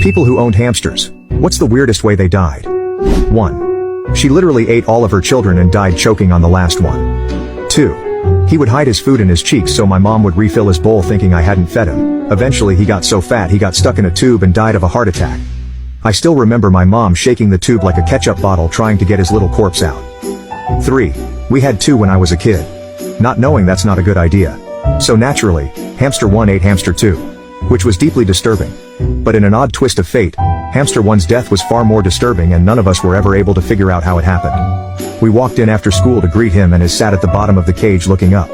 People who owned hamsters. What's the weirdest way they died? 1. She literally ate all of her children and died choking on the last one. 2. He would hide his food in his cheeks so my mom would refill his bowl thinking I hadn't fed him. Eventually he got so fat he got stuck in a tube and died of a heart attack. I still remember my mom shaking the tube like a ketchup bottle trying to get his little corpse out. 3. We had 2 when I was a kid. Not knowing that's not a good idea. So naturally, hamster 1 ate hamster 2. Which was deeply disturbing. But in an odd twist of fate, hamster 1's death was far more disturbing and none of us were ever able to figure out how it happened. We walked in after school to greet him and is sat at the bottom of the cage looking up.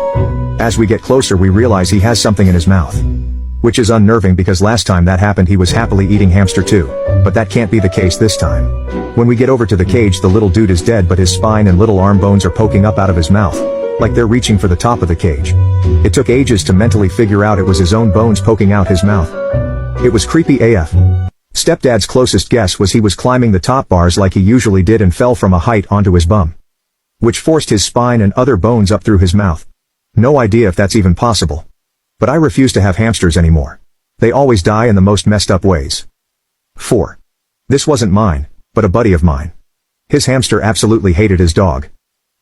As we get closer we realize he has something in his mouth. Which is unnerving because last time that happened he was happily eating hamster 2. But that can't be the case this time. When we get over to the cage the little dude is dead but his spine and little arm bones are poking up out of his mouth. Like they're reaching for the top of the cage. It took ages to mentally figure out it was his own bones poking out his mouth. It was creepy AF. Stepdad's closest guess was he was climbing the top bars like he usually did and fell from a height onto his bum. Which forced his spine and other bones up through his mouth. No idea if that's even possible. But I refuse to have hamsters anymore. They always die in the most messed up ways. 4. This wasn't mine, but a buddy of mine. His hamster absolutely hated his dog.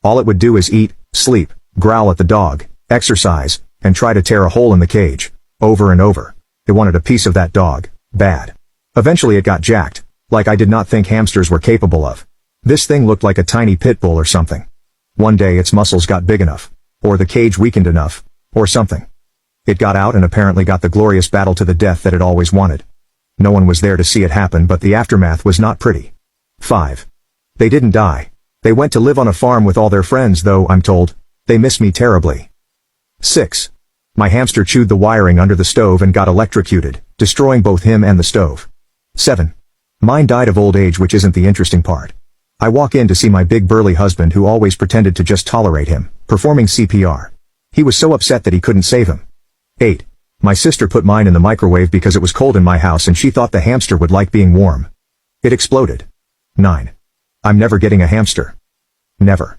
All it would do is eat, sleep, growl at the dog, exercise, and try to tear a hole in the cage. Over and over. It wanted a piece of that dog. Bad. Eventually it got jacked, like I did not think hamsters were capable of. This thing looked like a tiny pit bull or something. One day its muscles got big enough. Or the cage weakened enough. Or something. It got out and apparently got the glorious battle to the death that it always wanted. No one was there to see it happen but the aftermath was not pretty. 5. They didn't die. They went to live on a farm with all their friends though, I'm told. They miss me terribly. 6. My hamster chewed the wiring under the stove and got electrocuted, destroying both him and the stove. 7. Mine died of old age, which isn't the interesting part. I walk in to see my big burly husband who always pretended to just tolerate him, performing CPR. He was so upset that he couldn't save him. 8. My sister put mine in the microwave because it was cold in my house and she thought the hamster would like being warm. It exploded. 9. I'm never getting a hamster. Never.